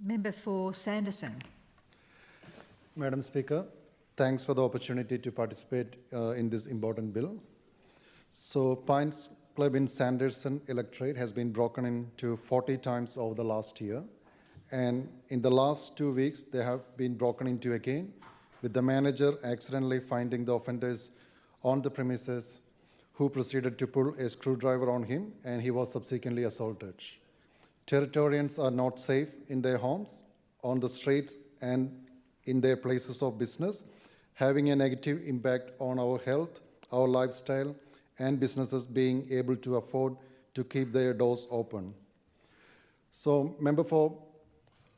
Member for Sanderson. Madam Speaker, thanks for the opportunity to participate in this important bill. So Pines Club in Sanderson electorate has been broken into 40 times over the last year. And in the last 2 weeks, they have been broken into again, with the manager accidentally finding the offenders on the premises who proceeded to pull a screwdriver on him, and he was subsequently assaulted. Territorians are not safe in their homes, on the streets, and in their places of business, having a negative impact on our health, our lifestyle, and businesses being able to afford to keep their doors open. So, Member for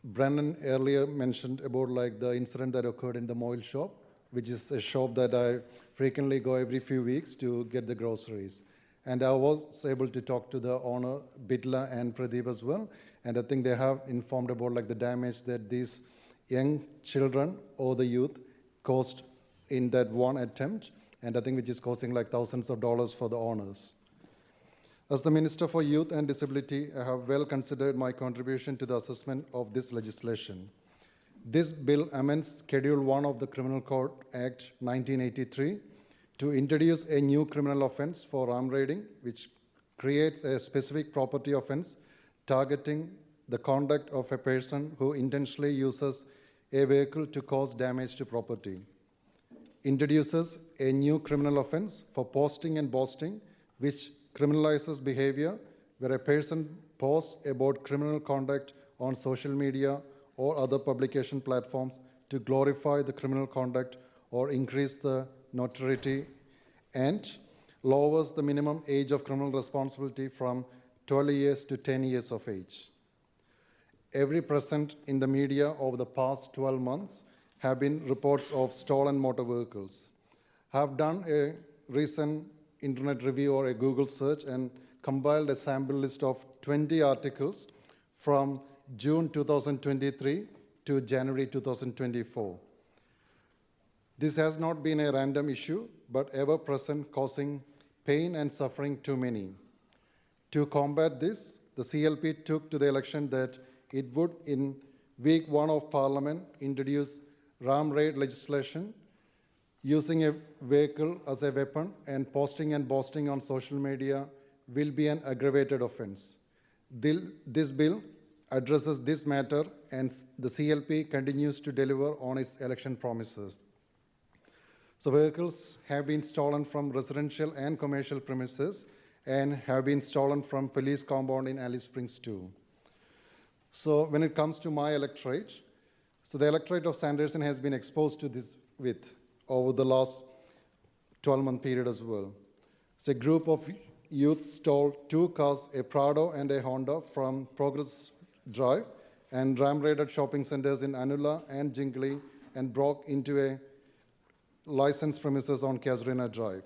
Brennan earlier mentioned about like the incident that occurred in the Moyle shop, which is a shop that I frequently go every few weeks to get the groceries. And I was able to talk to the owner, Bitla and Pradeep as well, and I think they have informed about like the damage that these young children or the youth caused in that one attempt, and I think which is costing like thousands of dollars for the owners. As the Minister for Youth and Disability, I have well considered my contribution to the assessment of this legislation. This bill amends Schedule 1 of the Criminal Code Act 1983 to introduce a new criminal offense for arm raiding, which creates a specific property offense targeting the conduct of a person who intentionally uses a vehicle to cause damage to property. Introduces a new criminal offense for posting and boasting, which criminalizes behavior where a person posts about criminal conduct on social media or other publication platforms to glorify the criminal conduct or increase the notoriety, and lowers the minimum age of criminal responsibility from 12 years to 10 years of age. Every present in the media over the past 12 months have been reports of stolen motor vehicles. Have done a recent internet review or a Google search and compiled a sample list of 20 articles from June 2023 to January 2024. This has not been a random issue, but ever present, causing pain and suffering to many. To combat this, the CLP took to the election that it would, in week 1 of Parliament, introduce ram raid legislation, using a vehicle as a weapon and posting and boasting on social media will be an aggravated offense. This bill addresses this matter, and the CLP continues to deliver on its election promises. So vehicles have been stolen from residential and commercial premises and have been stolen from police compound in Alice Springs too. So when it comes to my electorate, so the electorate of Sanderson has been exposed to this over the last 12-month period as well. So a group of youth stole 2 cars, a Prado and a Honda, from Progress Drive and ram-raided shopping centers in Anula and Jingley and broke into a licensed premises on Casuarina Drive.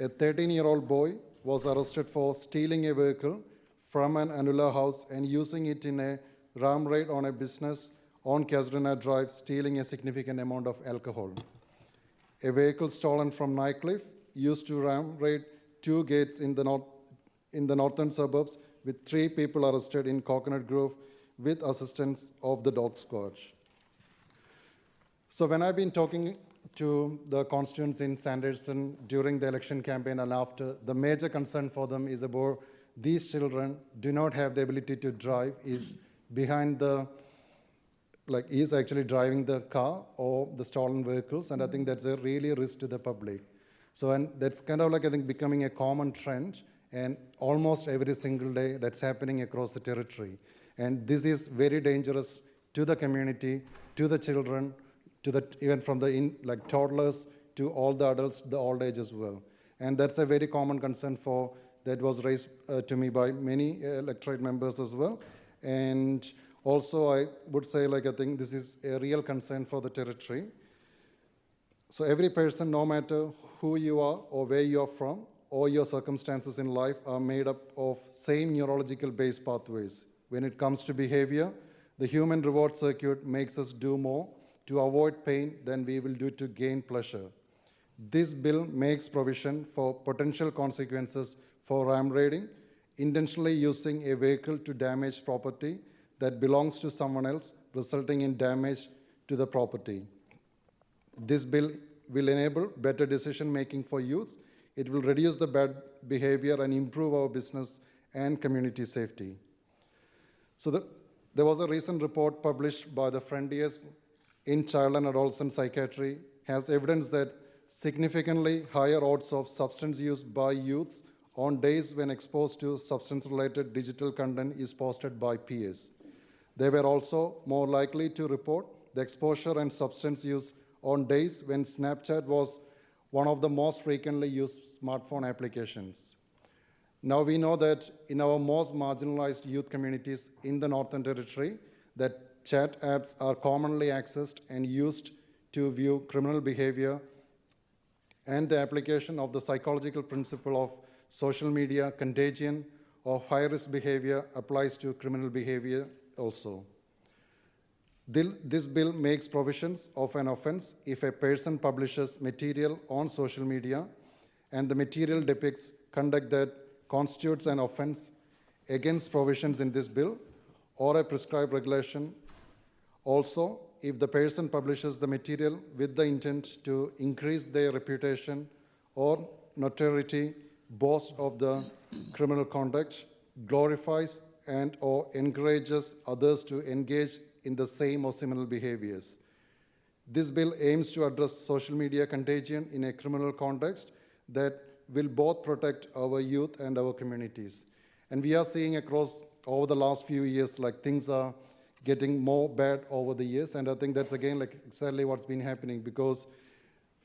A 13-year-old boy was arrested for stealing a vehicle from an Anula house and using it in a ram raid on a business on Casuarina Drive, stealing a significant amount of alcohol. A vehicle stolen from Nightcliff used to ram raid 2 gates in the northern suburbs, with 3 people arrested in Coconut Grove with assistance of the dog squad. So when I've been talking to the constituents in Sanderson during the election campaign and after, the major concern for them is about these children do not have the ability to drive, is behind the, is actually driving the car or the stolen vehicles, and I think that's a really risk to the public. So, and that's kind of I think becoming a common trend, and almost every single day that's happening across the territory. And this is very dangerous to the community, to the children, to the, even from the toddlers to all the adults, the old age as well. And that's a very common concern that was raised to me by many electorate members as well. And also I would say I think this is a real concern for the territory. So every person, no matter who you are or where you are from or your circumstances in life, are made up of same neurological based pathways. When it comes to behavior, the human reward circuit makes us do more to avoid pain than we will do to gain pleasure. This bill makes provision for potential consequences for ram raiding intentionally using a vehicle to damage property that belongs to someone else, resulting in damage to the property. This bill will enable better decision-making for youth. It will reduce the bad behavior and improve our business and community safety. So there was a recent report published by the Frontiers in Child and Adolescent Psychiatry has evidence that significantly higher odds of substance use by youths on days when exposed to substance-related digital content is posted by peers. They were also more likely to report the exposure and substance use on days when Snapchat was one of the most frequently used smartphone applications. Now we know that in our most marginalized youth communities in the Northern Territory, that chat apps are commonly accessed and used to view criminal behavior, and the application of the psychological principle of social media contagion of high-risk behavior applies to criminal behavior also. This bill makes provisions of an offense if a person publishes material on social media and the material depicts conduct that constitutes an offense against provisions in this bill or a prescribed regulation. Also, if the person publishes the material with the intent to increase their reputation or notoriety, boast of the criminal conduct, glorifies and or encourages others to engage in the same or similar behaviors. This bill aims to address social media contagion in a criminal context that will both protect our youth and our communities. And we are seeing across over the last few years, like things are getting more bad over the years. And I think that's again like exactly what's been happening, because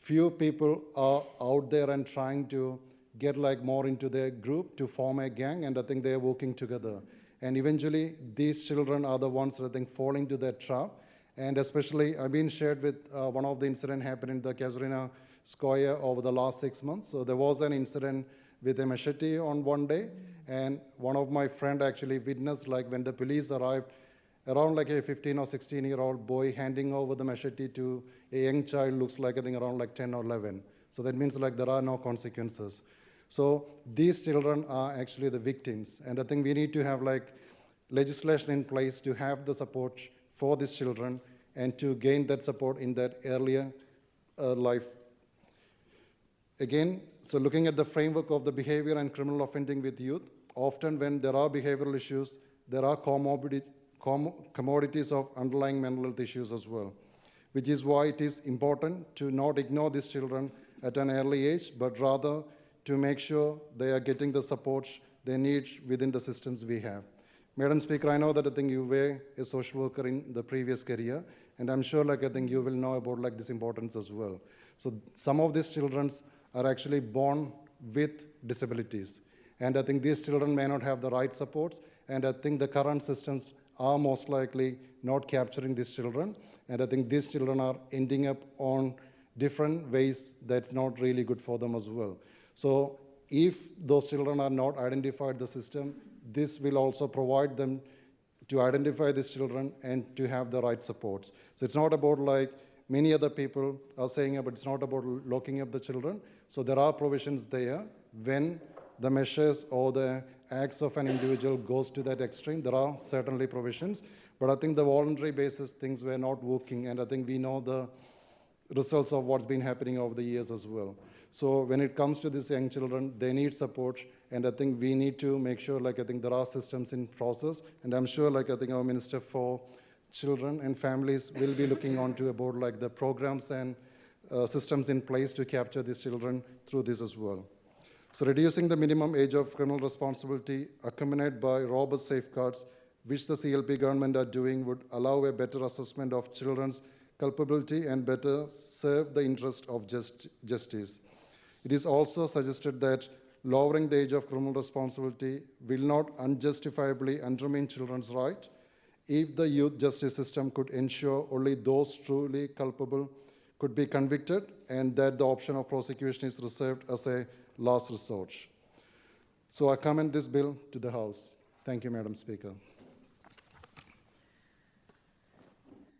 few people are out there and trying to get like more into their group to form a gang, and I think they're working together. And eventually these children are the ones that I think fall into that trap. And especially I've been shared with one of the incident happened in the Casuarina Square over the last 6 months. So there was an incident with a machete on one day, and one of my friend actually witnessed like when the police arrived, around like a 15 or 16-year-old boy handing over the machete to a young child, looks like I think around like 10 or 11. So that means like there are no consequences. So these children are actually the victims, and I think we need to have like legislation in place to have the support for these children and to gain that support in that earlier life. Again, so looking at the framework of the behavior and criminal offending with youth, often when there are behavioral issues, there are commodities of underlying mental health issues as well, which is why it is important to not ignore these children at an early age, but rather to make sure they are getting the support they need within the systems we have. Madam Speaker, I know that I think you were a social worker in the previous career, and I'm sure like I think you will know about like this importance as well. So some of these children are actually born with disabilities, and I think these children may not have the right supports, and I think the current systems are most likely not capturing these children, and I think these children are ending up on different ways that's not really good for them as well. So if those children are not identified in the system, this will also provide them to identify these children and to have the right supports. So it's not about like many other people are saying, but it's not about locking up the children. So there are provisions there when the measures or the acts of an individual goes to that extreme. There are certainly provisions, but I think the voluntary basis things were not working, and I think we know the results of what's been happening over the years as well. So when it comes to these young children, they need support, and I think we need to make sure like I think there are systems in process, and I'm sure like I think our Minister for Children and Families will be looking onto about like the programs and systems in place to capture these children through this as well. So reducing the minimum age of criminal responsibility accompanied by robust safeguards, which the CLP government are doing, would allow a better assessment of children's culpability and better serve the interest of justice. It is also suggested that lowering the age of criminal responsibility will not unjustifiably undermine children's rights if the youth justice system could ensure only those truly culpable could be convicted, and that the option of prosecution is reserved as a last resort. So I commend this bill to the House. Thank you, Madam Speaker.